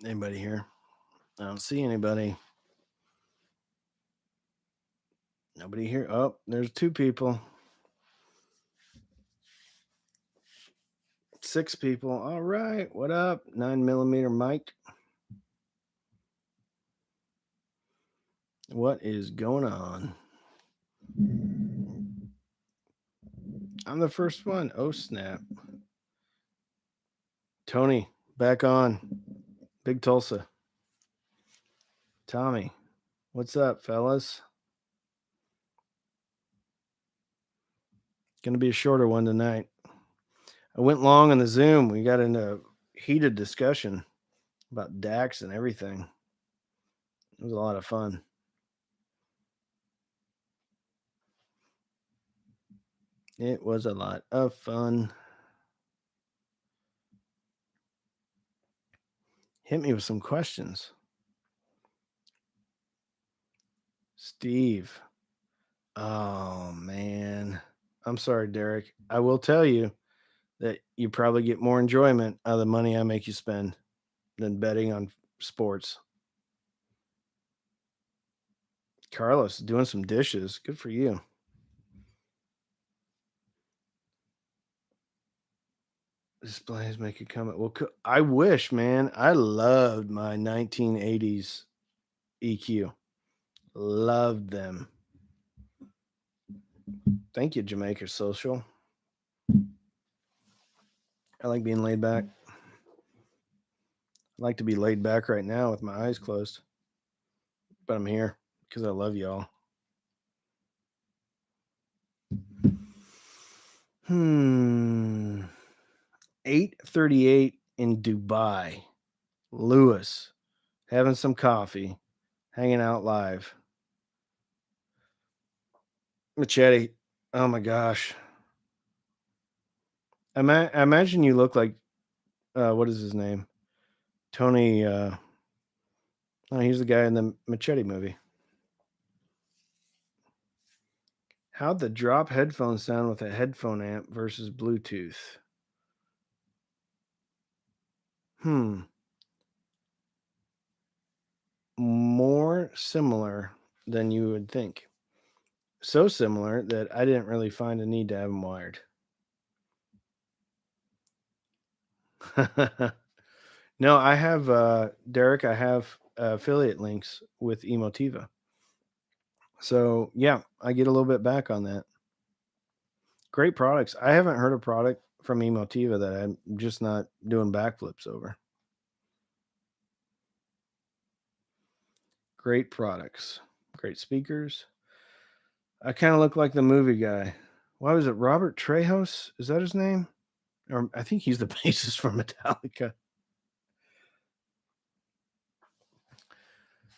Anybody here? I don't see anybody. Nobody here. Oh, there's two people. Six people. All right. What up? 9mm Mike. What is going on? I'm the first one. Oh, snap. Tony, back on. Big Tulsa. Tommy, what's up, fellas? Gonna be a shorter one tonight. I went long on the Zoom. We got into heated discussion about Dax and everything. It was a lot of fun. It was a lot of fun. Hit me with some questions. Steve. Oh, man. I'm sorry, Derek. I will tell you that you probably get more enjoyment out of the money I make you spend than betting on sports. Carlos doing some dishes. Good for you. Displays make a comment. Well, I wish, man. I loved my 1980s EQ. Loved them. Thank you, Jamaica Social. I like being laid back. I like to be laid back right now with my eyes closed. But I'm here because I love y'all. 8:38 in Dubai. Lewis having some coffee, hanging out live. Machete. Oh my gosh. I imagine you look like what is his name? Tony oh, he's the guy in the Machete movie. How'd the drop headphones sound with a headphone amp versus Bluetooth? More similar than you would think. So similar that I didn't really find a need to have them wired. No, I have Derek, I have affiliate links with Emotiva. So yeah, I get a little bit back on that. Great products. I haven't heard a product from Emotiva that I'm just not doing backflips over. Great products. Great speakers. I kind of look like the movie guy. Why was it Robert Trejos? Is that his name? Or I think he's the bassist for Metallica.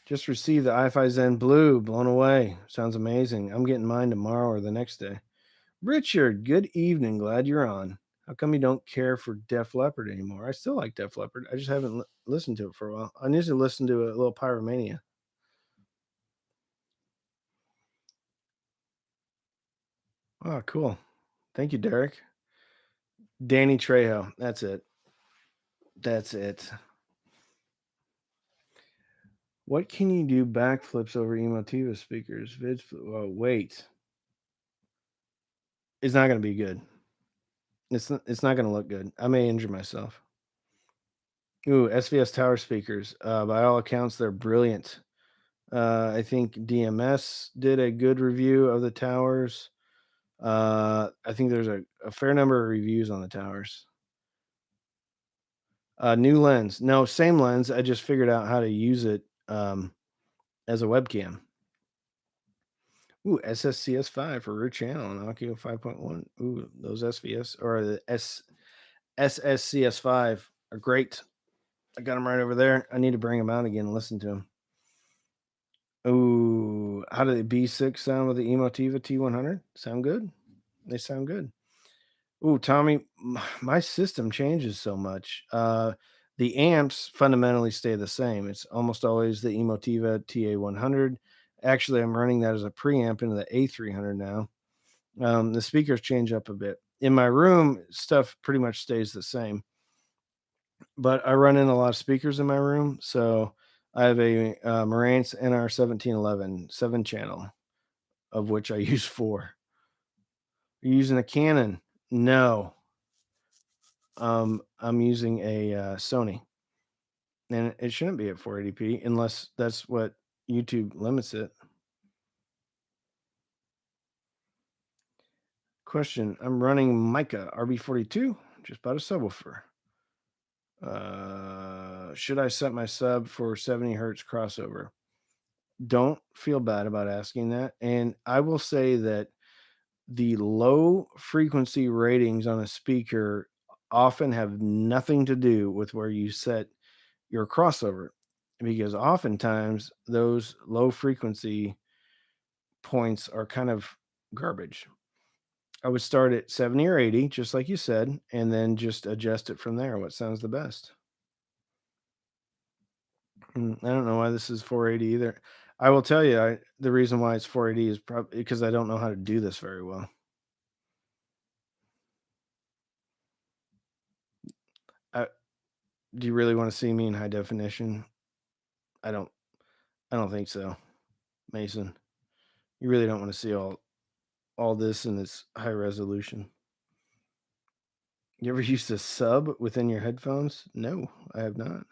Just received the iFi Zen Blue. Blown away. Sounds amazing. I'm getting mine tomorrow or the next day. Richard, good evening. Glad you're on. How come you don't care for Def Leppard anymore? I still like Def Leppard. I just haven't listened to it for a while. I need to listen to a little Pyromania. Oh, cool. Thank you, Derek. Danny Trejo. That's it. That's it. What can you do backflips over Emotiva speakers? Oh, wait. It's not going to be good. It's not going to look good. I may injure myself. Ooh, SVS tower speakers. By all accounts, they're brilliant. I think DMS did a good review of the towers. I think there's a fair number of reviews on the towers. New lens. No, same lens. I just figured out how to use it as a webcam. Ooh, SSCS5 for rear channel and Akio 5.1. Ooh, those SVS or the SSCS5 are great. I got them right over there. I need to bring them out again and listen to them. Ooh, how do the B6 sound with the Emotiva T100? Sound good? They sound good. Ooh, Tommy, my system changes so much. The amps fundamentally stay the same. It's almost always the Emotiva TA100. Actually, I'm running that as a preamp into the A300 now. The speakers change up a bit. In my room, stuff pretty much stays the same. but I run in a lot of speakers in my room, so I have a Marantz NR 1711 7 channel, of which I use 4. You're using a Canon? No, I'm using a Sony, and it shouldn't be at 480p unless that's what YouTube limits it. Question: I'm running Mica RB42. Just bought a subwoofer. Should I set my sub for 70 hertz crossover? Don't feel bad about asking that. And I will say that the low frequency ratings on a speaker often have nothing to do with where you set your crossover, because oftentimes those low frequency points are kind of garbage. I would start at 70 or 80, just like you said, and then just adjust it from there. What sounds the best? I don't know why this is 480 either. I will tell you, the reason why it's 480 is probably because I don't know how to do this very well. I, do you really want to see me in high definition? I don't. I don't think so, Mason. You really don't want to see all this in this high resolution. You ever used a sub within your headphones? No, I have not.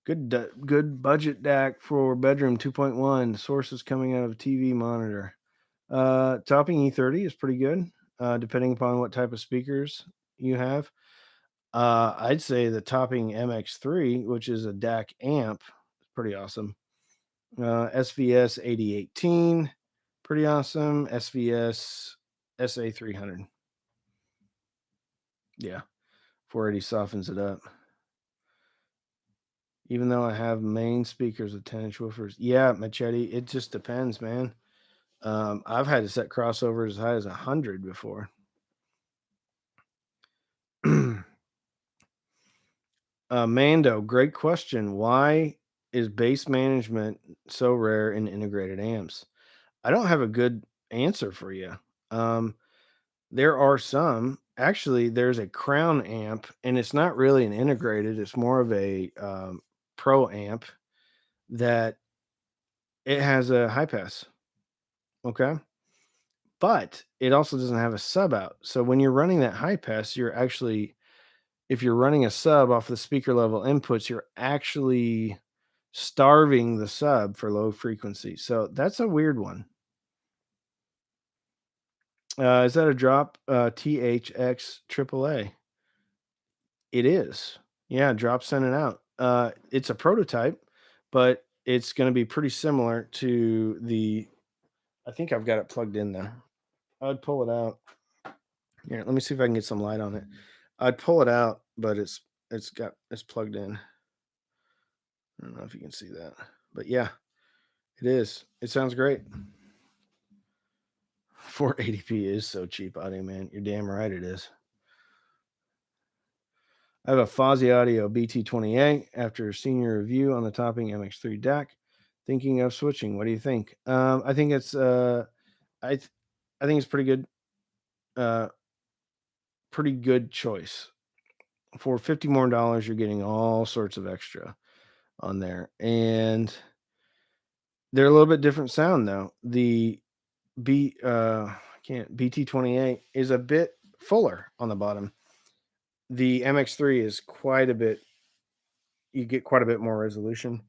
Good budget DAC for bedroom 2.1. Sources coming out of a TV monitor. Topping E30 is pretty good, depending upon what type of speakers you have. I'd say the topping MX3, which is a DAC amp, is pretty awesome. SVS 8018, pretty awesome. SVS SA300. Yeah, 480 softens it up. Even though I have main speakers with 10-inch woofers. Yeah, Machete, it just depends, man. I've had to set crossover as high as 100 before. Mando, great question. Why is bass management so rare in integrated amps? I don't have a good answer for you. There are some. Actually, there's a Crown amp, and it's not really an integrated. It's more of a pro amp that it has a high pass. Okay, but it also doesn't have a sub out. So when you're running that high pass, you're actually, if you're running a sub off the speaker level inputs, you're actually starving the sub for low frequency. So that's a weird one. Is that a drop THX AAA? It is. Yeah, drop sending out. It's a prototype, but it's going to be pretty similar to the. I think I've got it plugged in there. I'd pull it out. Here, let me see if I can get some light on it. I'd pull it out, but it's plugged in. I don't know if you can see that, but yeah, it is. It sounds great. 480p is so cheap audio, man. You're damn right it is. I have a Fozzy Audio BT28 after a senior review on the topping MX3 DAC. Thinking of switching. What do you think? I think it's I think it's pretty good. Pretty good choice. For $50 more, you're getting all sorts of extra on there, and they're a little bit different sound though. The BT28 is a bit fuller on the bottom. The MX3 is quite a bit. You get quite a bit more resolution.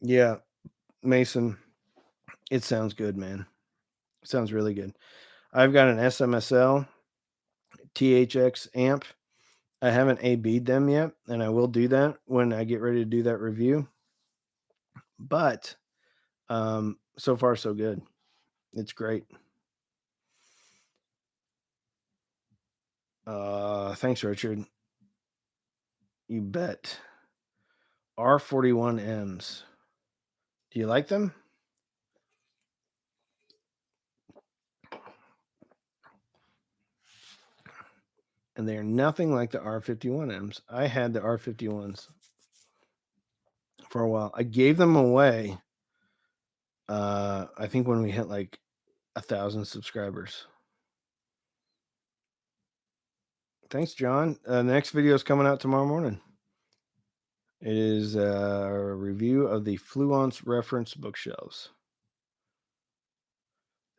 Yeah, Mason, it sounds good, man. It sounds really good. I've got an SMSL THX amp. I haven't AB'd them yet, and I will do that when I get ready to do that review. But so far so good. It's great. Thanks, Richard. You bet. R41Ms. Do you like them? And they're nothing like the R51Ms. I had the R51s for a while. I gave them away. I think when we hit like 1,000 subscribers. Thanks, John. The next video is coming out tomorrow morning. It is a review of the Fluence reference bookshelves.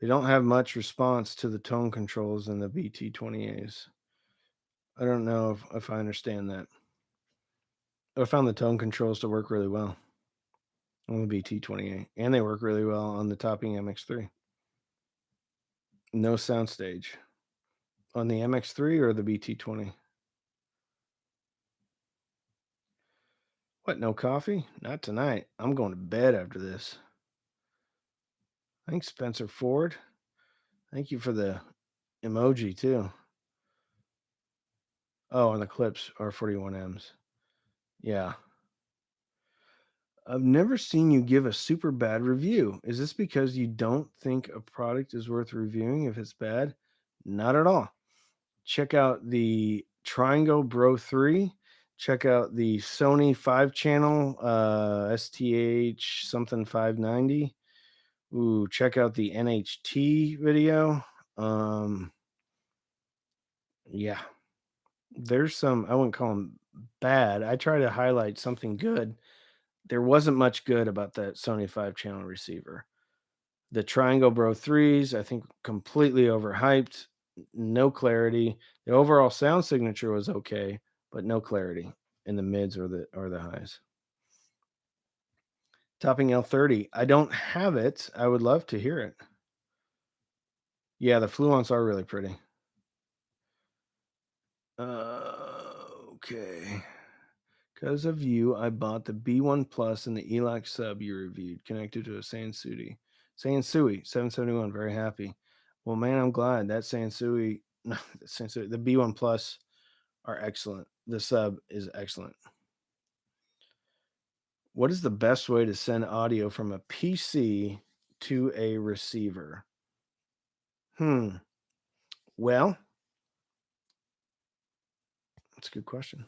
They don't have much response to the tone controls in the BT20As. I don't know if I understand that. I found the tone controls to work really well on the BT20A, and they work really well on the Topping MX3. No soundstage on the MX3 or the BT20. What, no coffee? Not tonight. I'm going to bed after this. Thanks, Spencer Ford. Thank you for the emoji, too. Oh, and the clips are 41Ms. Yeah. I've never seen you give a super bad review. Is this because you don't think a product is worth reviewing if it's bad? Not at all. Check out the Triangle Bro 3. Check out the Sony 5-channel STH something 590. Ooh, check out the NHT video. Yeah, there's some, I wouldn't call them bad. I try to highlight something good. There wasn't much good about that Sony 5-channel receiver. The Triangle Bro 3s, I think completely overhyped, no clarity. The overall sound signature was okay, but no clarity in the mids or the highs. Topping L30, I don't have it. I would love to hear it. Yeah, the Fluence are really pretty. Okay. Because of you, I bought the B1 Plus and the ELAC sub you reviewed, connected to a Sansui. Sansui 771, very happy. Well, man, I'm glad that Sansui, no, the Sansui, the B1 Plus are excellent. The sub is excellent. What is the best way to send audio from a PC to a receiver? Well, that's a good question.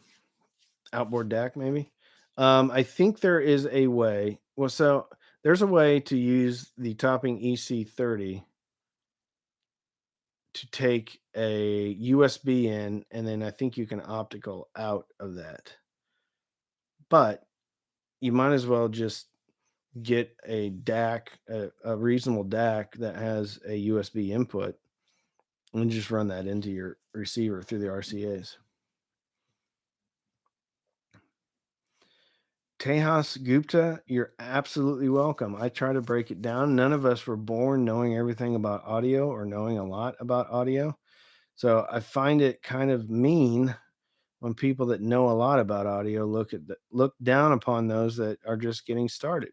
Outboard DAC, maybe. I think there is a way. Well, so there's a way to use the Topping EC30 to take a USB in, and then I think you can optical out of that. But you might as well just get a DAC, a reasonable DAC that has a USB input, and just run that into your receiver through the RCAs. Tejas Gupta, you're absolutely welcome. I try to break it down. None of us were born knowing everything about audio or knowing a lot about audio. So I find it kind of mean when people that know a lot about audio look down upon those that are just getting started.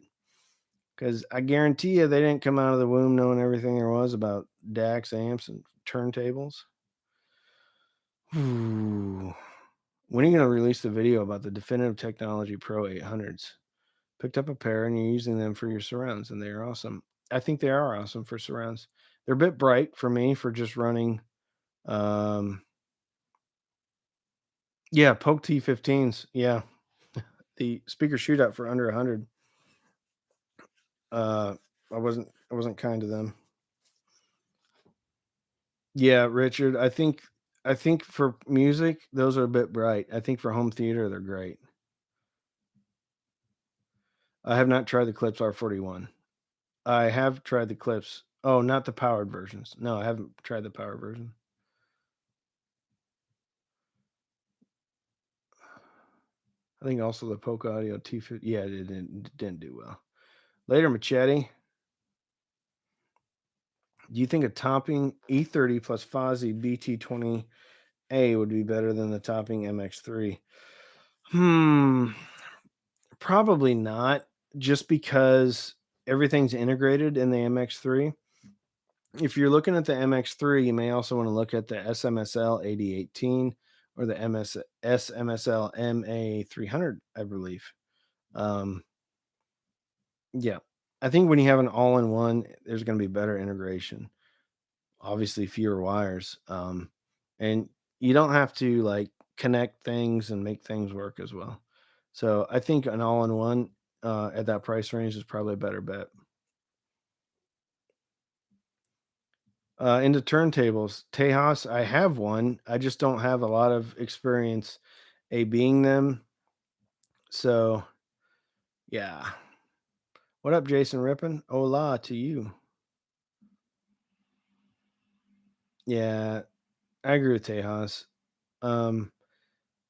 Because I guarantee you they didn't come out of the womb knowing everything there was about DACs, amps, and turntables. Ooh. When are you going to release the video about the Definitive Technology Pro 800s? Picked up a pair and you're using them for your surrounds, and they are awesome. I think they are awesome for surrounds. They're a bit bright for me for just running. Yeah, Polk T15s. Yeah, the speaker shootout for under 100. I wasn't kind to them. Yeah, Richard. I think for music those are a bit bright. I think for home theater they're great. I have not tried the Clips R41. I have tried the Clips. Oh, not the powered versions. No, I haven't tried the power version. I think also the Polk Audio T50. Yeah, it didn't do well. Later, Machete. Do you think a Topping E30 plus Fozzy BT20A would be better than the Topping MX3? Probably not, just because everything's integrated in the MX3. If you're looking at the MX3, you may also want to look at the SMSL 8018 or the SMSL MA300, I believe. Yeah, I think when you have an all-in-one, there's going to be better integration. Obviously, fewer wires, and you don't have to like connect things and make things work as well. So I think an all-in-one at that price range is probably a better bet. Into turntables, Tejas, I have one. I just don't have a lot of experience being them. So yeah. What up, Jason Rippin? Hola to you. Yeah, I agree with Tejas. Um,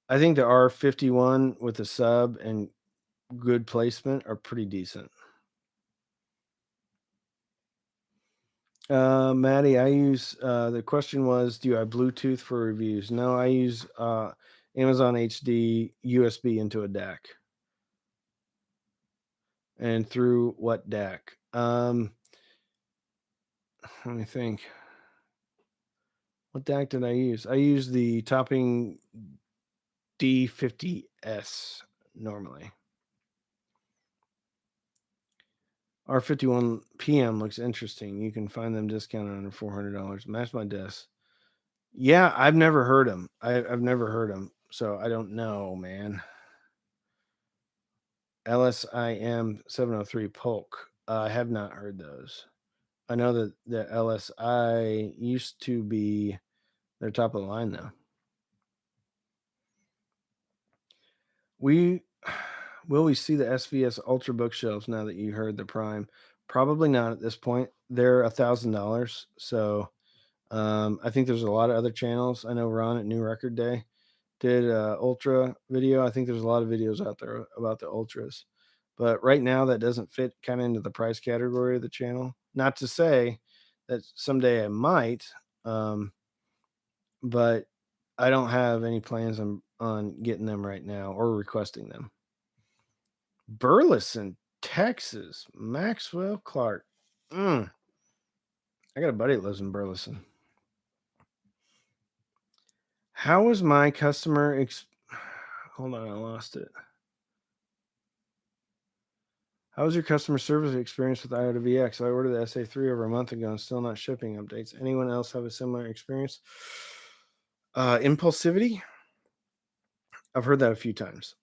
I think the R51 with the sub and good placement are pretty decent. Maddie, I use the question was, do you have Bluetooth for reviews? No, I use Amazon HD USB into a DAC. And through what DAC? Let me think. What DAC did I use? I use the Topping D50S normally. R51 PM looks interesting. You can find them discounted under $400. Match my desk. Yeah, I've never heard them. I've never heard them, so I don't know, man. LSIM 703 Polk. I have not heard those. I know that the LSI used to be their top of the line, though. We will we see the SVS Ultra bookshelves now that you heard the Prime? Probably not at this point. They're $1,000, so I think there's a lot of other channels. I know Ron at New Record Day did Ultra video. I think there's a lot of videos out there about the Ultras, but right now that doesn't fit kind of into the price category of the channel. Not to say that someday I might, um, but I don't have any plans on getting them right now or requesting them. Burleson, Texas, Maxwell Clark. I got a buddy that lives in Burleson. How was my customer hold on, I lost it. How was your customer service experience with IOTA VX? I ordered the SA3 over a month ago and still not shipping updates. Anyone else have a similar experience? Impulsivity? I've heard that a few times.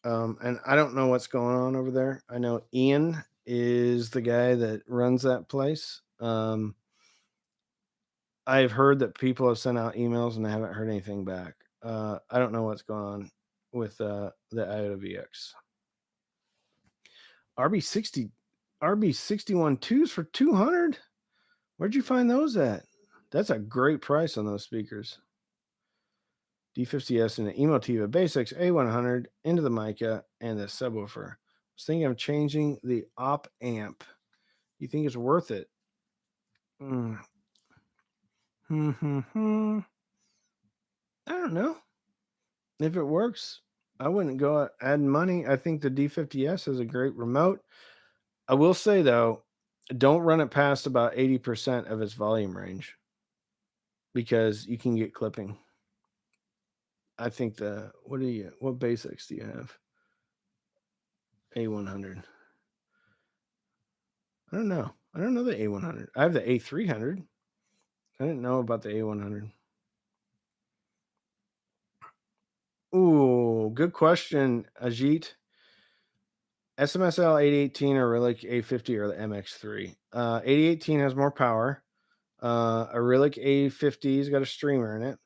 And I don't know what's going on over there. I know Ian is the guy that runs that place. I've heard that people have sent out emails and I haven't heard anything back. I don't know what's going on with the IOTA VX. RB60, RB61 twos for 200. Where'd you find those at? That's a great price on those speakers. D50S and the Emotiva Basics A100 into the mica and the subwoofer. I was thinking of changing the op amp. You think it's worth it? I don't know. If it works, I wouldn't go out adding money. I think the D50S is a great remote. I will say though, don't run it past about 80% of its volume range because you can get clipping. I think what basics do you have? A100. I don't know. I don't know the A100. I have the A300. I didn't know about the A100. Ooh, good question, Ajit. SMSL 8018 or Relic A50 or the MX3. 8018 has more power. A Relic A50's got a streamer in it.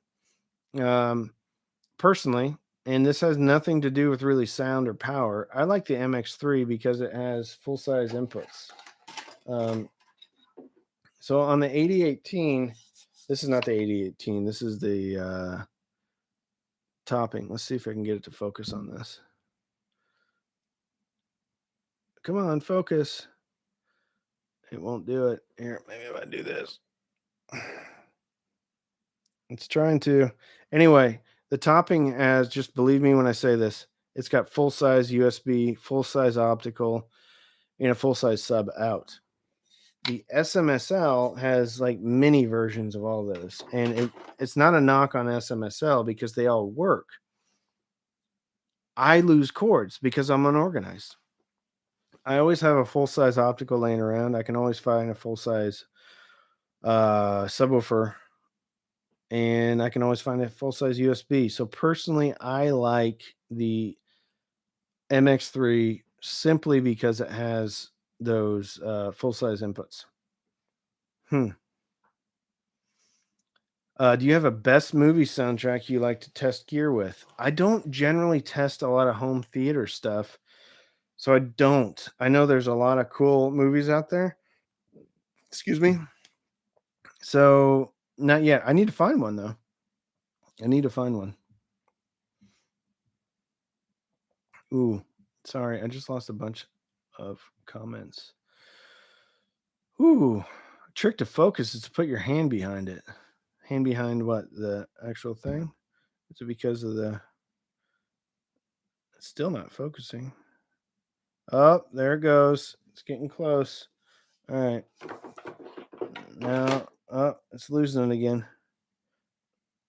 Personally, and this has nothing to do with really sound or power, I like the MX3 because it has full size inputs. So on the 8018, this is not the 8018. This is the topping. Let's see if I can get it to focus on this. Come on, focus. It won't do it. Here, maybe if I do this. It's trying to. Anyway, the topping has, just believe me when I say this, it's got full size USB, full size optical, and a full size sub out. The SMSL has like mini versions of all those, and it's not a knock on SMSL because they all work. I lose cords because I'm unorganized. I always have a full size optical laying around. I can always find a full size subwoofer, and I can always find a full size USB. So personally, I like the MX3 simply because it has those full size inputs. Do you have a best movie soundtrack you like to test gear with? I don't generally test a lot of home theater stuff, so I don't. I know there's a lot of cool movies out there. Excuse me. So not yet. I need to find one though. I need to find one. Ooh, sorry, I just lost a bunch of comments. Ooh, trick to focus is to put your hand behind it. Hand behind what? The actual thing? Is it because of the it's still not focusing? Oh, there it goes. It's getting close. All right. Now, oh, it's losing it again.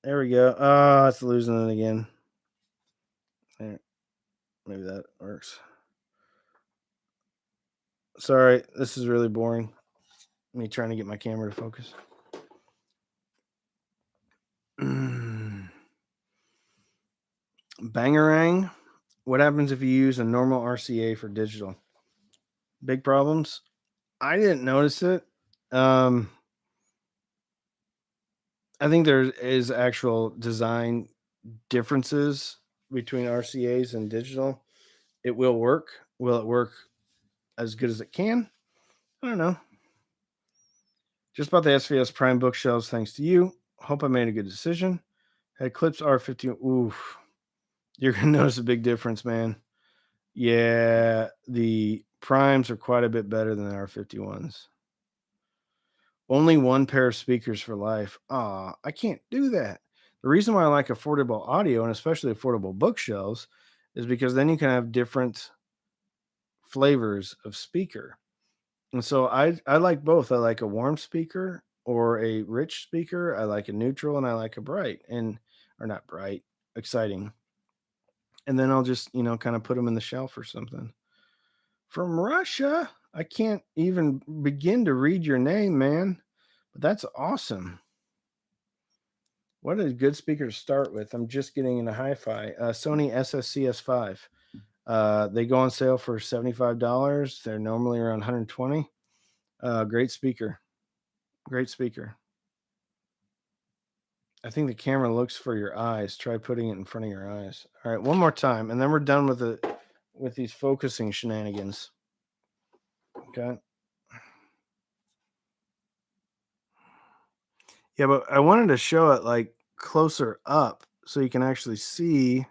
There we go. Oh, it's losing it again. There, maybe that works. Sorry, this is really boring. Me trying to get my camera to focus. Bangarang. What happens if you use a normal RCA for digital? Big problems? I didn't notice it. Um, I think there is actual design differences between RCAs and digital. It will work. Will it work as good as it can? I don't know. Just bought the SVS Prime bookshelves thanks to you. Hope I made a good decision. Had Clips R15. Oof. You're gonna notice a big difference, man. Yeah, the primes are quite a bit better than the R51s. Only one pair of speakers for life. Ah, I can't do that. The reason why I like affordable audio and especially affordable bookshelves is because then you can have different flavors of speaker. And so I like both. I like a warm speaker or a rich speaker. I like a neutral and I like a bright and or not bright, exciting. And then I'll just, kind of put them in the shelf or something. From Russia. I can't even begin to read your name, man. But that's awesome. What a good speaker to start with. I'm just getting into hi-fi. Sony SSCS5. They go on sale for $75. They're normally around 120. Great speaker. Great speaker. I think the camera looks for your eyes. Try putting it in front of your eyes. All right, one more time, and then we're done with these focusing shenanigans. Okay. Yeah, but I wanted to show it like closer up so you can actually see.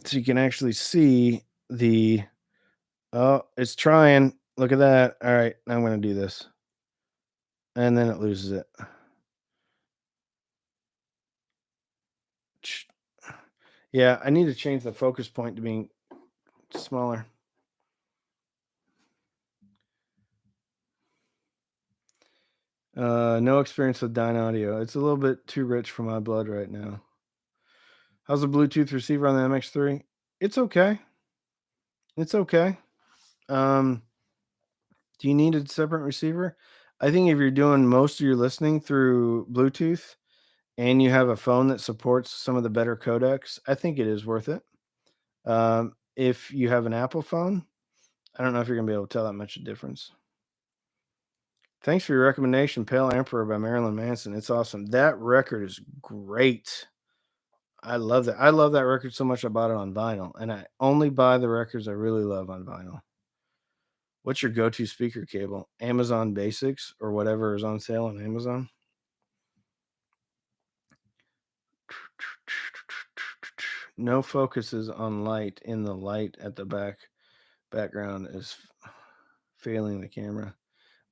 So you can actually see the. Oh, it's trying. Look at that. All right, now I'm going to do this, and then it loses it. Yeah, I need to change the focus point to being smaller. No experience with Dyne Audio. It's a little bit too rich for my blood right now. How's the Bluetooth receiver on the MX3? It's okay. It's okay. Um, do you need a separate receiver? I think if you're doing most of your listening through Bluetooth and you have a phone that supports some of the better codecs, I think it is worth it. If you have an Apple phone, I don't know if you're gonna be able to tell that much difference. Thanks for your recommendation, Pale Emperor by Marilyn Manson. It's awesome. That record is great. I love that. I love that record so much I bought it on vinyl, and I only buy the records I really love on vinyl. What's your go-to speaker cable? Amazon Basics or whatever is on sale on Amazon? No focuses on light in the light at the background is failing the camera.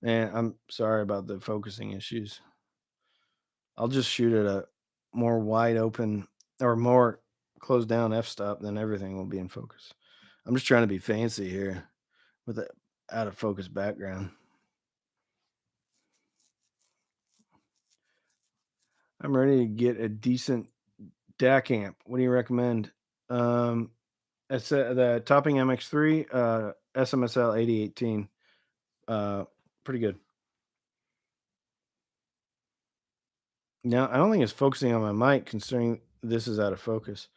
Man, I'm sorry about the focusing issues. I'll just shoot at a more wide open or more closed down f-stop, then everything will be in focus. I'm just trying to be fancy here with a out of focus background. I'm ready to get a decent DAC amp. What do you recommend? It's the Topping MX3 SMSL 8018. Pretty good. Now, I don't think it's focusing on my mic considering this is out of focus.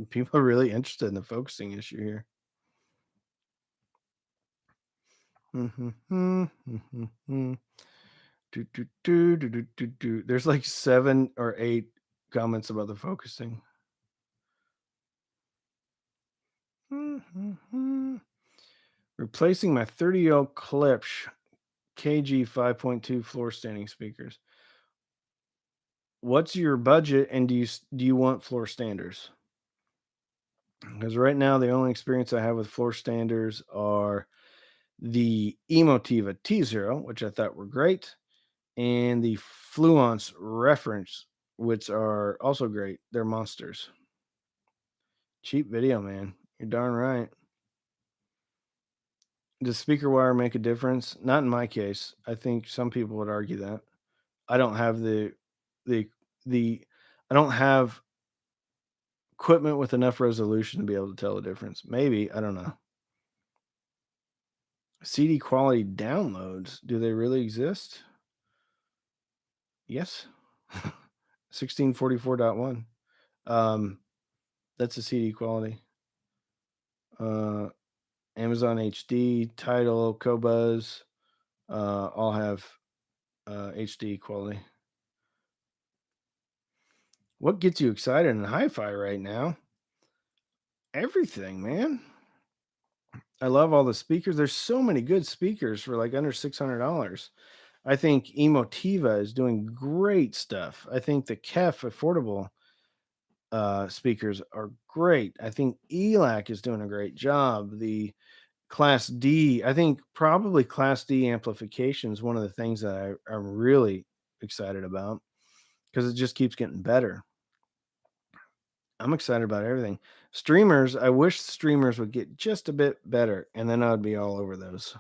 People are really interested in the focusing issue here. Do, do, do, do, do, do, do. There's like 7 or 8 comments about the focusing. Replacing my 30-year-old Klipsch KG 5.2 floor standing speakers. What's your budget, and do you want floor standers? Because right now the only experience I have with floor standers are the Emotiva T0, which I thought were great, and the Fluence Reference, which are also great. They're monsters. Cheap video, man. You're darn right. Does speaker wire make a difference? Not in my case. I think some people would argue that. I don't have the the I don't have equipment with enough resolution to be able to tell the difference. Maybe, I don't know. CD quality downloads, do they really exist? Yes. 1644.1. That's a CD quality. Amazon HD, Tidal, Qobuz, all have HD quality. What gets you excited in hi-fi right now? Everything, man. I love all the speakers. There's so many good speakers for like under $600. I think Emotiva is doing great stuff. I think the KEF affordable speakers are great. I think ELAC is doing a great job. The Class D, I think probably Class D amplification is one of the things that I'm really excited about because it just keeps getting better. I'm excited about everything. Streamers, I wish streamers would get just a bit better, and then I'd be all over those.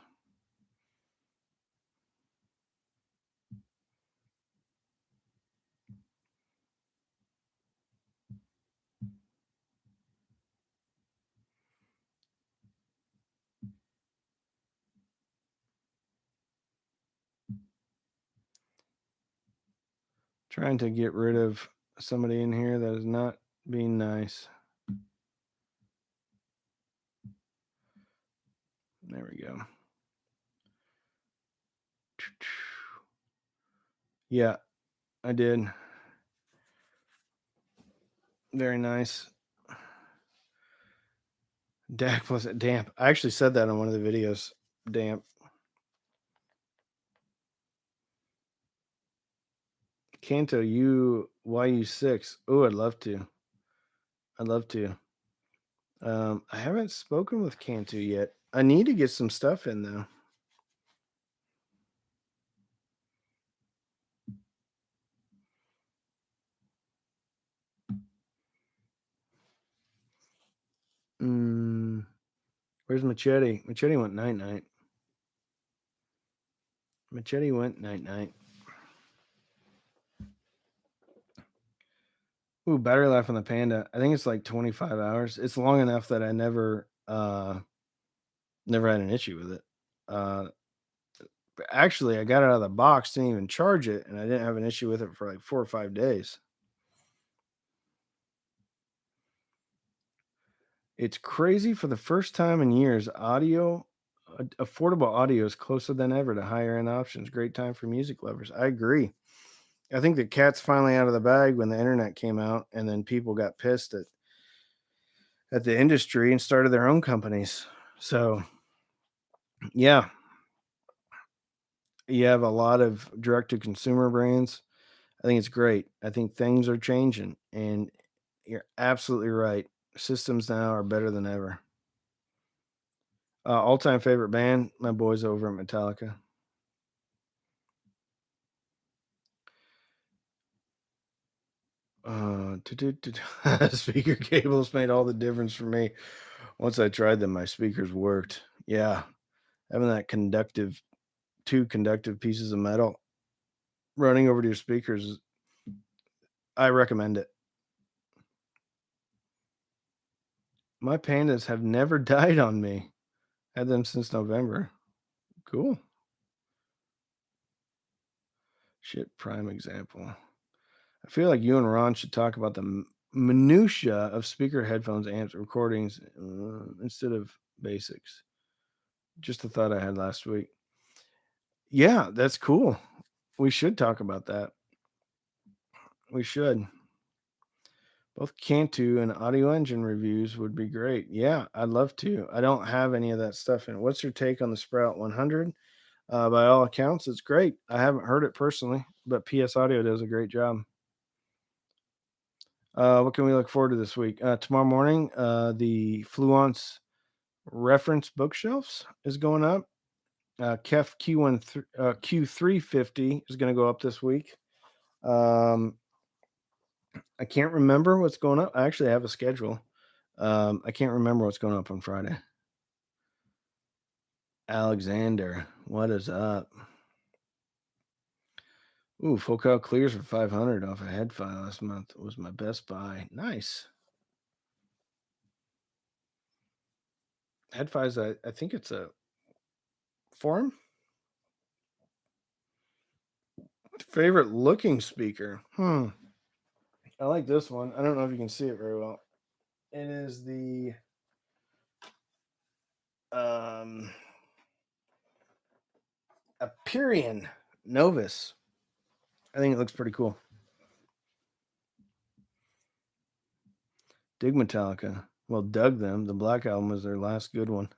Trying to get rid of somebody in here that is not being nice. There we go. Yeah, I did. Very nice. DAC plus damp. I actually said that on one of the videos. Damp. Kanto YU6. Oh, I'd love to. I'd love to. I haven't spoken with Cantu yet. I need to get some stuff in though. Where's Machete? Machete went night night. Machete went night night. Ooh, battery life on the Panda. I think it's like 25 hours. It's long enough that I never had an issue with it. But actually, I got it out of the box, didn't even charge it, and I didn't have an issue with it for like 4 or 5 days. It's crazy for the first time in years, affordable audio is closer than ever to higher end options. Great time for music lovers. I agree. I think the cat's finally out of the bag when the internet came out, and then people got pissed at the industry and started their own companies. So, yeah, you have a lot of direct to consumer brands. I think it's great. I think things are changing, and you're absolutely right. Systems now are better than ever. All-time favorite band, my boys over at Metallica. Speaker cables made all the difference for me. Once I tried them, my speakers worked. Yeah, having that two conductive pieces of metal running over to your speakers, I recommend it. My pandas have never died on me. Had them since November. Cool. Shit, prime example. I feel like you and Ron should talk about the minutia of speaker, headphones, amps, recordings instead of basics. Just a thought I had last week. Yeah, that's cool. We should talk about that. We should. Both Cantu and Audio Engine reviews would be great. Yeah, I'd love to. I don't have any of that stuff in. What's your take on the Sprout 100? By all accounts, it's great. I haven't heard it personally, but PS Audio does a great job. What can we look forward to this week? Tomorrow morning, the Fluence reference bookshelves is going up. Kef Q350 is going to go up this week. I can't remember what's going up. I actually have a schedule. I can't remember what's going up on Friday. Alexander, what is up? Ooh, Focal clears for 500 off a head-fi last month. It was my best buy. Nice. Head-fi's, I think it's a forum. Favorite looking speaker. I like this one. I don't know if you can see it very well. It is the Aperion Novus. I think it looks pretty cool. Dig Metallica. Well, dug them. The Black Album was their last good one.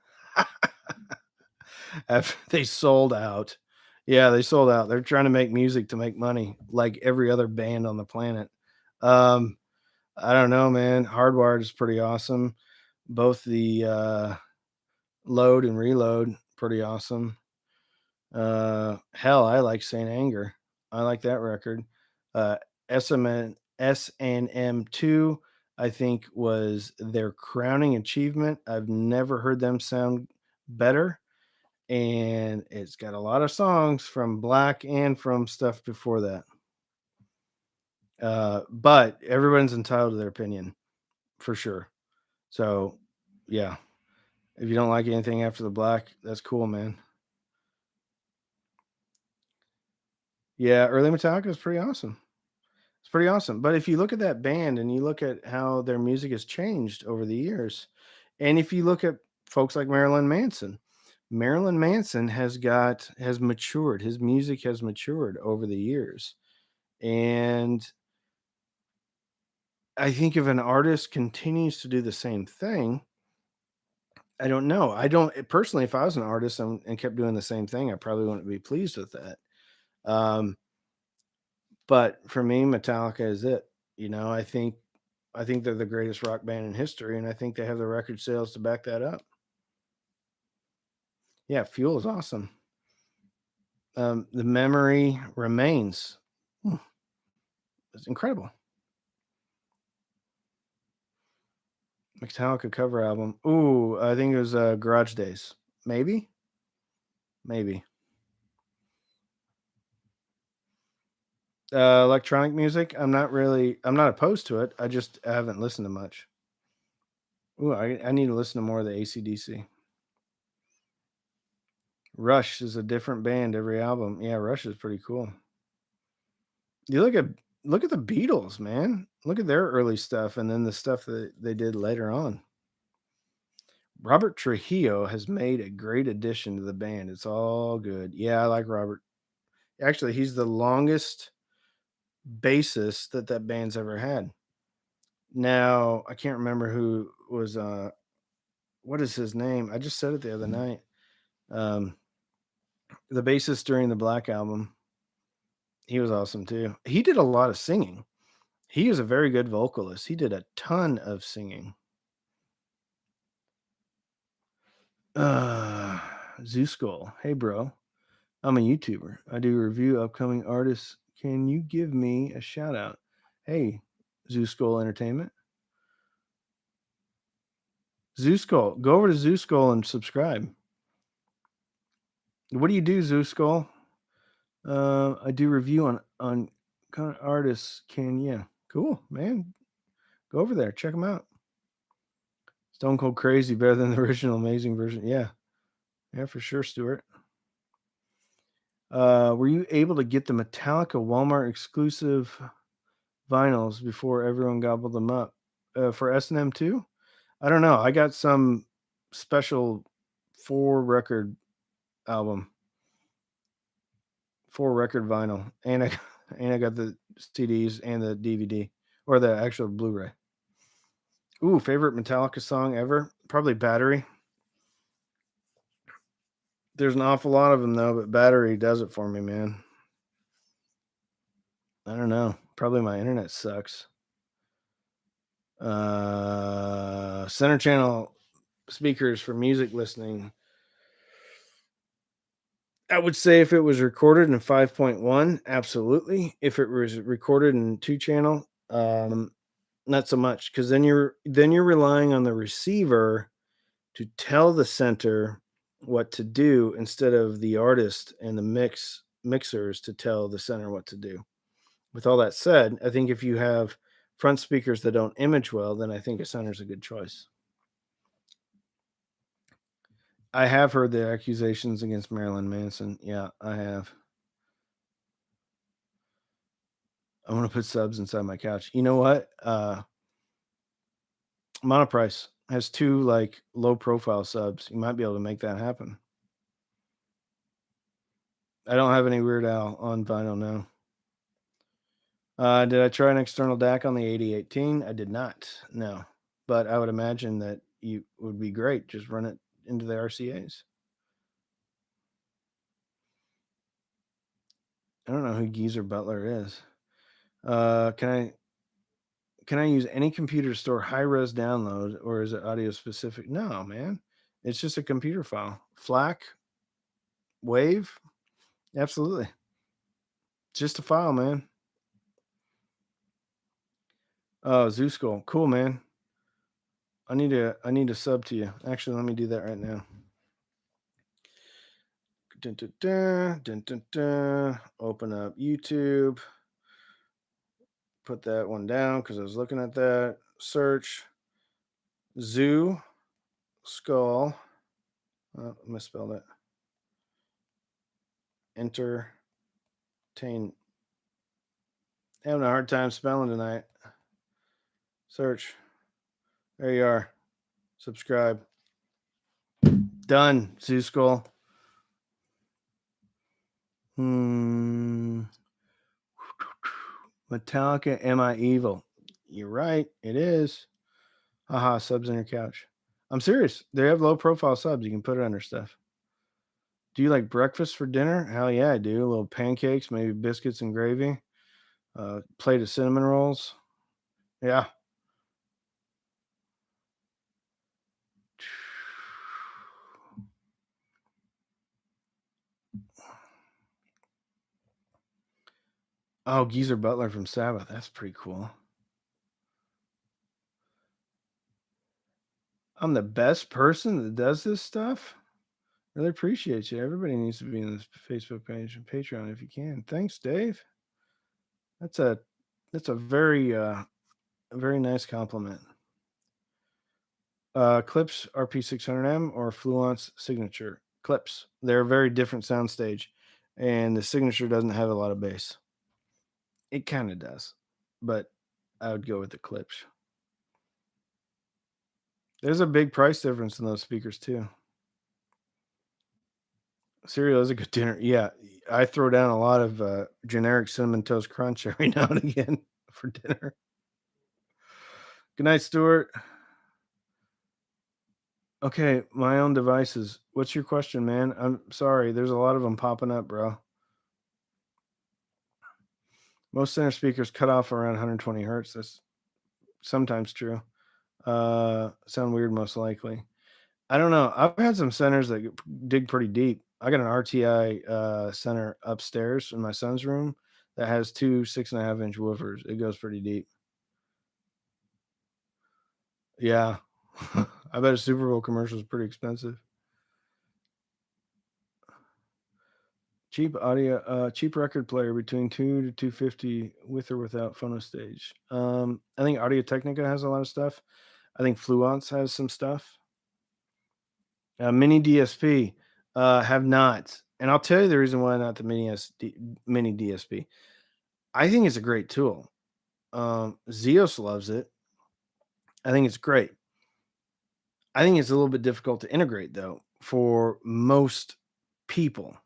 After they sold out. Yeah, they sold out. They're trying to make music to make money, like every other band on the planet. I don't know, man. Hardwired is pretty awesome. Both the Load and Reload, pretty awesome. Hell, I like Saint Anger. I like that record. SNM2, I think, was their crowning achievement. I've never heard them sound better. And it's got a lot of songs from Black and from stuff before that. But everyone's entitled to their opinion, for sure. So, yeah. If you don't like anything after the Black, that's cool, man. Yeah, early Metallica is pretty awesome. It's pretty awesome. But if you look at that band and you look at how their music has changed over the years, and if you look at folks like Marilyn Manson has matured. His music has matured over the years. And I think if an artist continues to do the same thing, I don't know. I don't personally, if I was an artist and kept doing the same thing, I probably wouldn't be pleased with that. But for me, Metallica is it. I think they're the greatest rock band in history, and I think they have the record sales to back that up. Yeah, Fuel is awesome. The Memory Remains. It's incredible. Metallica cover album. Ooh, I think it was Garage Days. Maybe. Electronic music. I'm not opposed to it. I haven't listened to much. Ooh, I need to listen to more of the AC/DC. Rush is a different band every album. Yeah, Rush is pretty cool. You look at the Beatles, man. Look at their early stuff and then the stuff that they did later on. Robert Trujillo has made a great addition to the band. It's all good. Yeah, I like Robert. Actually, he's the longest bassist that band's ever had. Now, I can't remember who was what is his name? I just said it the other night. Um the bassist during the Black album, he was awesome too. He did a lot of singing. He is a very good vocalist. He did a ton of singing. Uh Zeuskull. Hey bro. I'm a YouTuber. I do review upcoming artists. Can you give me a shout out? Hey, Zeuskull Entertainment. Zeuskull. Go over to Zeuskull and subscribe. What do you do, Zeuskull? I do review on kind of artists. Cool, man. Go over there, check them out. Stone Cold Crazy better than the original Amazing version. Yeah, for sure, Stuart. Were you able to get the Metallica Walmart exclusive vinyls before everyone gobbled them up for S&M2? I don't know. I got some special 4 record album 4 record vinyl, and I and I got the CDs and the DVD or the actual Blu-ray. Ooh, favorite Metallica song ever? Probably Battery. There's an awful lot of them though, but Battery does it for me, man. I don't know. Probably my internet sucks. Center channel speakers for music listening. I would say if it was recorded in 5.1, absolutely. If it was recorded in 2 channel, not so much, because then you're relying on the receiver to tell the center what to do instead of the artist and the mixers to tell the center what to do. With all that said, I think if you have front speakers that don't image well, then I think a center's a good choice. I have heard the accusations against Marilyn Manson. Yeah, I have. I want to put subs inside my couch. You know what? Monoprice has 2 like low profile subs. You might be able to make that happen. I don't have any Weird Al on vinyl now. Did I try an external DAC on the 8018? I did not. No, but I would imagine that you would be great. Just run it into the RCA's. I don't know who Geezer Butler is. Can I use any computer to store high res download, or is it audio specific? No, man. It's just a computer file. FLAC, WAVE, absolutely. Just a file, man. Oh, Zoo Skull. Cool, man. I need to sub to you. Actually, let me do that right now. Dun, dun, dun, dun, dun, dun. Open up YouTube. Put that one down because I was looking at that. Search Zoo Skull. Oh, misspelled it. Entertain. Having a hard time spelling tonight. Search. There you are. Subscribe. Done. Zoo Skull. Metallica, Am I Evil? You're right. It is. Haha, subs on your couch. I'm serious. They have low profile subs. You can put it under stuff. Do you like breakfast for dinner? Hell yeah, I do. A little pancakes, maybe biscuits and gravy. Plate of cinnamon rolls. Yeah. Oh, Geezer Butler from Sabbath. That's pretty cool. I'm the best person that does this stuff. Really appreciate you. Everybody needs to be in this Facebook page and Patreon if you can. Thanks, Dave. That's a very nice compliment. Clips RP600M or Fluence Signature. Clips. They're a very different soundstage, and the Signature doesn't have a lot of bass. It kind of does, but I would go with the Clips. There's a big price difference in those speakers too. Cereal is a good dinner. Yeah, I throw down a lot of generic cinnamon toast crunch every now and again for dinner. Good night, Stuart. Okay, my own devices. What's your question, man? I'm sorry. There's a lot of them popping up, bro. Most center speakers cut off around 120 hertz. That's sometimes true. Sound weird, most likely. I don't know. I've had some centers that dig pretty deep. I got an RTI center upstairs in my son's room that has 2 6.5-inch woofers. It goes pretty deep. Yeah. I bet a Super Bowl commercial is pretty expensive. Cheap record player between 2 to 250 with or without phono stage. I think Audio Technica has a lot of stuff. I think Fluence has some stuff. Mini DSP have not, and I'll tell you the reason why not the mini DSP. I think it's a great tool. Zeos loves it. I think it's great. I think it's a little bit difficult to integrate though for most people.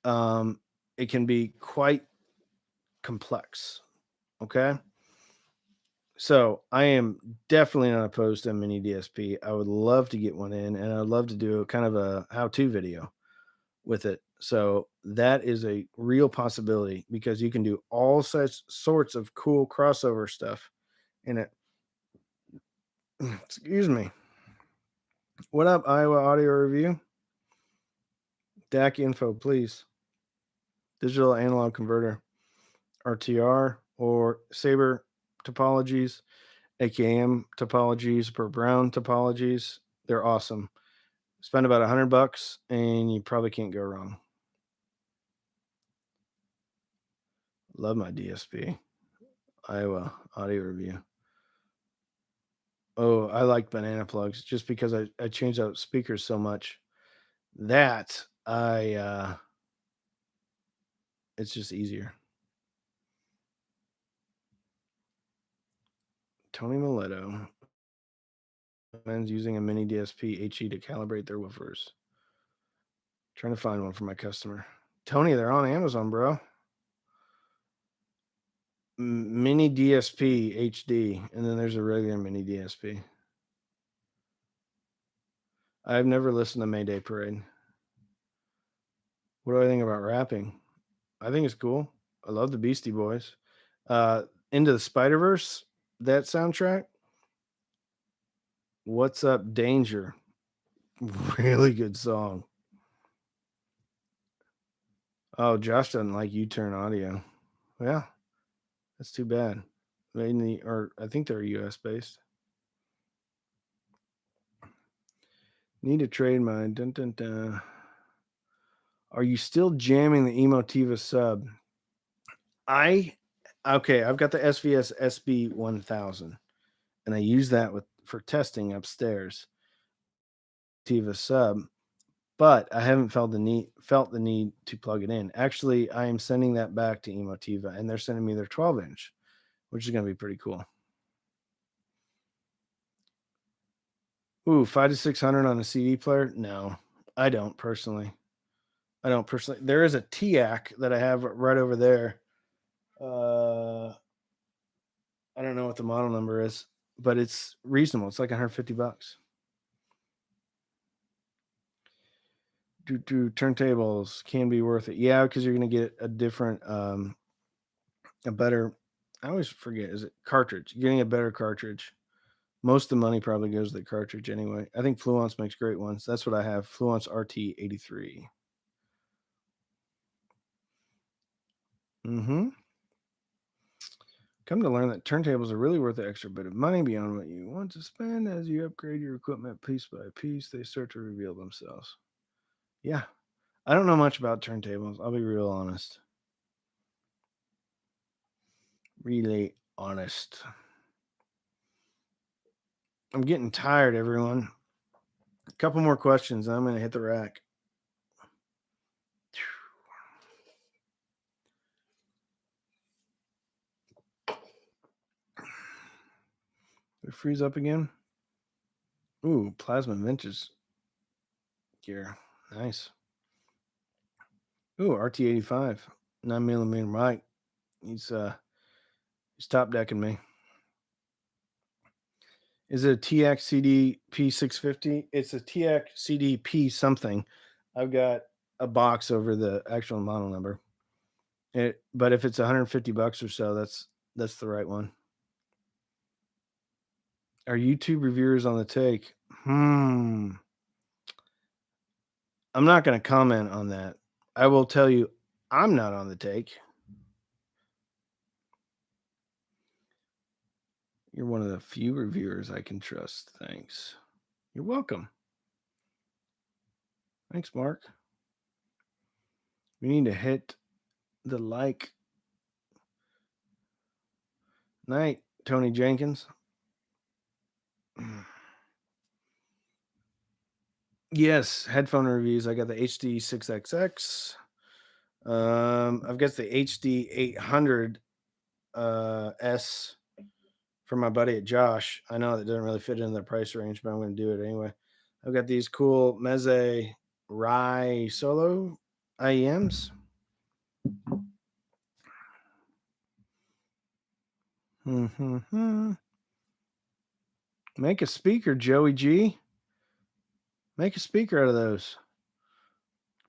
Um, it can be quite complex. Okay. So I am definitely not opposed to a mini DSP. I would love to get one in, and I'd love to do kind of a how-to video with it. So that is a real possibility because you can do all such sorts of cool crossover stuff in it. Excuse me. What up, Iowa Audio Review? DAC info, please. Digital analog converter, RTR or Saber topologies, AKM topologies, per Brown topologies. They're awesome. Spend about $100 and you probably can't go wrong. Love my DSP. Iowa Audio Review. Oh, I like banana plugs just because I change out speakers so much. That it's just easier. Tony Miletto recommends using a mini DSP HE to calibrate their woofers. Trying to find one for my customer. Tony, they're on Amazon, bro. Mini DSP HD, and then there's a regular mini DSP. I've never listened to Mayday Parade. What do I think about rapping? I think it's cool. I love the Beastie Boys. Into the Spider-Verse, that soundtrack. What's Up Danger? Really good song. Oh, Josh doesn't like U-Turn Audio. Yeah, that's too bad. I think they're US based. Need to trade mine. Dun, dun, dun. Are you still jamming the Emotiva sub? I've got the SVS SB1000, and I use that for testing upstairs. Emotiva sub, but I haven't felt the need to plug it in. Actually, I am sending that back to Emotiva, and they're sending me their 12-inch, which is going to be pretty cool. Ooh, 5 to 600 on a CD player? No, I don't personally. There is a TIAC that I have right over there. I don't know what the model number is, but it's reasonable. It's like $150. Turntables can be worth it. Yeah, because you're going to get a different, a better, I always forget, is it cartridge? You're getting a better cartridge. Most of the money probably goes to the cartridge anyway. I think Fluence makes great ones. That's what I have. Fluence RT83. Come to learn that turntables are really worth the extra bit of money beyond what you want to spend. As you upgrade your equipment piece by piece, they start to reveal themselves. Yeah. I don't know much about turntables. I'll be real honest. Really honest. I'm getting tired, everyone. A couple more questions, and I'm going to hit the rack. Did it freeze up again? Ooh, plasma vintage gear. Nice. Ooh, RT85, 9mm mic. He's top decking me. Is it a TX CD P650? It's a TX CD P something. I've got a box over the actual model number. But if it's $150 or so, that's the right one. Are YouTube reviewers on the take? I'm not going to comment on that. I will tell you, I'm not on the take. You're one of the few reviewers I can trust. Thanks. You're welcome. Thanks, Mark. We need to hit the like. Night, Tony Jenkins. Yes, headphone reviews. I got the HD6XX. I've got the HD800 S from my buddy at Josh. I know that doesn't really fit in the price range, but I'm going to do it anyway. I've got these cool Meze Rye Solo IEMs. Mhm. Make a speaker, Joey G. Make a speaker out of those.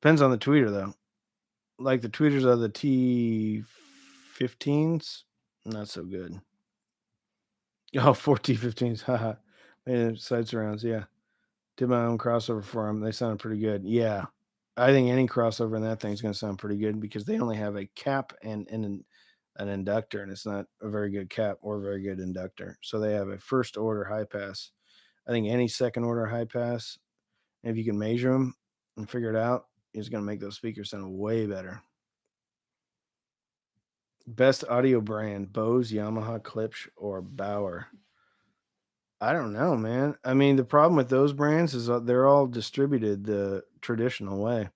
Depends on the tweeter, though. Like the tweeters of the T15s, not so good. Oh, 4 T15s. Haha. And side surrounds, yeah. Did my own crossover for them. They sound pretty good. Yeah. I think any crossover in that thing is going to sound pretty good because they only have a cap and an inductor, and it's not a very good cap or a very good inductor. So they have a first order high pass. I think any second order high pass, if you can measure them and figure it out, is going to make those speakers sound way better. Best audio brand: Bose, Yamaha, Klipsch, or Bauer. I don't know, man. I mean, the problem with those brands is they're all distributed the traditional way.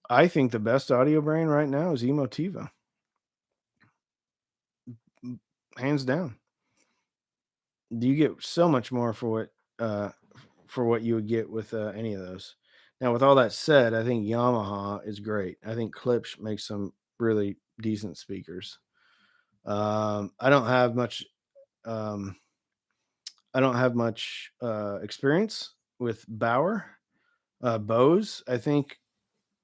I think the best audio brand right now is Emotiva, hands down. You get so much more for what you would get with any of those. Now, with all that said, I think Yamaha is great. I think Klipsch makes some really decent speakers. I don't have much. Um, I don't have much experience with Bose. I think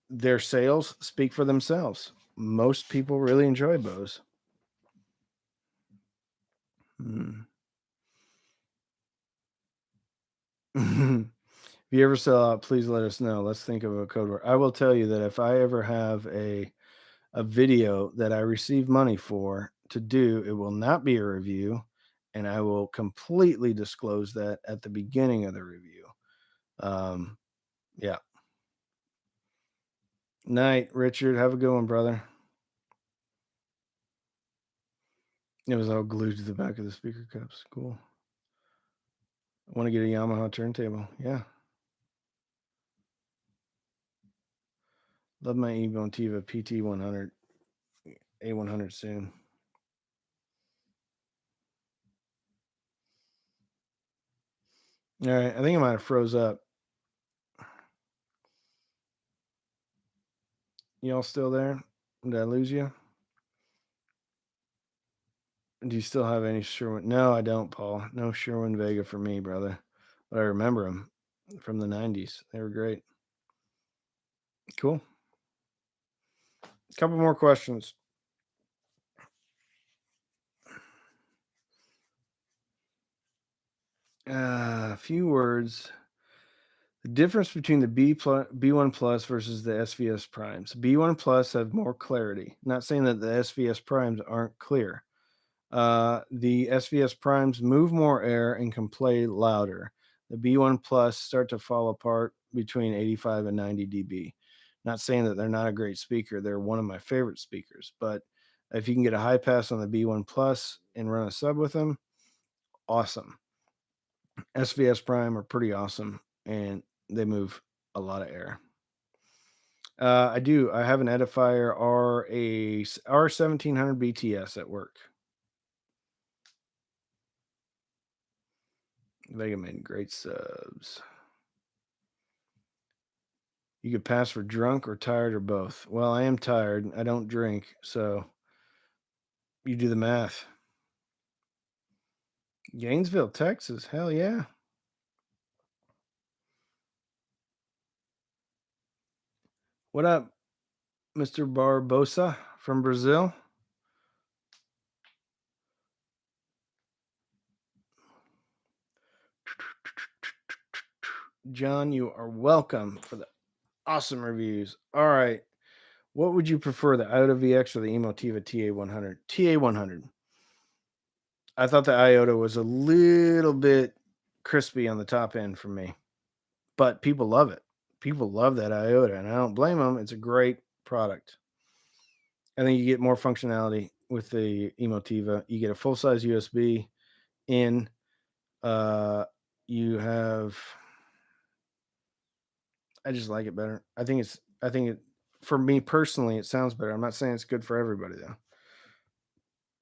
their sales speak for themselves. Most people really enjoy Bose. Hmm. If you ever sell out, please let us know. Let's think of a code word. I will tell you that if I ever have a video that I receive money for to do, it will not be a review, and I will completely disclose that at the beginning of the review. Um, yeah. Night, Richard. Have a good one, brother. It was all glued to the back of the speaker cups. Cool. I want to get a Yamaha turntable. Yeah. Love my Emotiva PT100, A100 soon. All right. I think I might have froze up. Y'all still there? Did I lose you? Do you still have any Sherwin? No, I don't, Paul. No Sherwin Vega for me, brother. But I remember them from the 90s. They were great. Cool. Couple more questions. A few words. The difference between the B1 Plus versus the SVS Primes. B1 Plus have more clarity. Not saying that the SVS Primes aren't clear. The SVS Primes move more air and can play louder. The B1 Plus start to fall apart between 85 and 90 dB. Not saying that they're not a great speaker. They're one of my favorite speakers. But if you can get a high pass on the B1 Plus and run a sub with them, awesome. SVS Prime are pretty awesome and they move a lot of air. I do. I have an Edifier R1700 BTS at work. Vega made great subs. You could pass for drunk or tired or both. Well, I am tired. I don't drink, so you do the math. Gainesville, Texas. Hell yeah. What up, Mr. Barbosa from Brazil? John, you are welcome for the awesome reviews. All right. What would you prefer, the Iota VX or the Emotiva TA100? TA100. I thought the Iota was a little bit crispy on the top end for me, but people love it. People love that Iota, and I don't blame them. It's a great product. I think you get more functionality with the Emotiva. You get a full size USB in. Uh, you have. I just like it better. I think it's. I think it. For me personally, it sounds better. I'm not saying it's good for everybody though.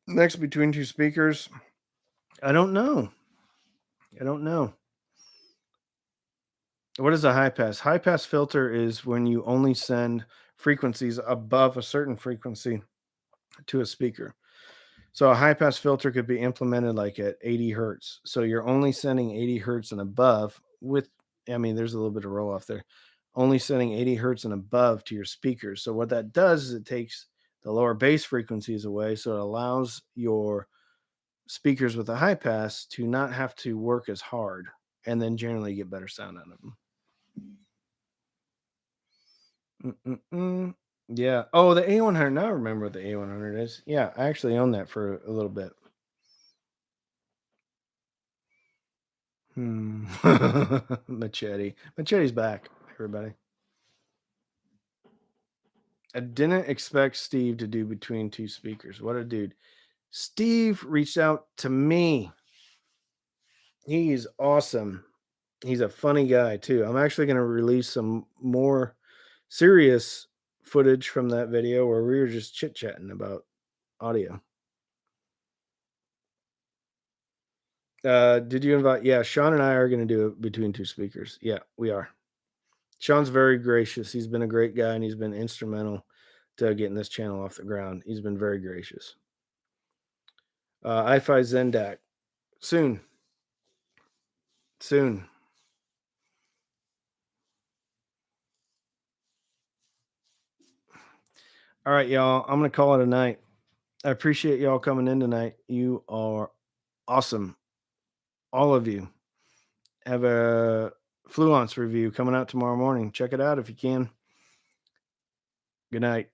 Next between two speakers, I don't know. I don't know. What is a high pass? High pass filter is when you only send frequencies above a certain frequency to a speaker. So a high pass filter could be implemented like at 80 hertz. So you're only sending 80 hertz and above with, I mean, there's a little bit of roll off there, only sending 80 hertz and above to your speakers. So what that does is it takes the lower bass frequencies away. So it allows your speakers with a high pass to not have to work as hard and then generally get better sound out of them. Mm-mm-mm. Yeah. Oh, the A100. Now I remember what the A100 is. Yeah, I actually own that for a little bit. Hmm. Machete. Machete's back, everybody. I didn't expect Steve to do between two speakers. What a dude. Steve reached out to me. He's awesome. He's a funny guy too. I'm actually going to release some more serious footage from that video where we were just chit-chatting about audio. Did you invite? Yeah, Sean and I are going to do it between two speakers. Yeah, we are. Sean's very gracious. He's been a great guy and he's been instrumental to getting this channel off the ground. He's been very gracious. iFi Zendak. Soon. Soon. All right, y'all. I'm going to call it a night. I appreciate y'all coming in tonight. You are awesome. All of you. Have a Fluence review coming out tomorrow morning. Check it out if you can. Good night.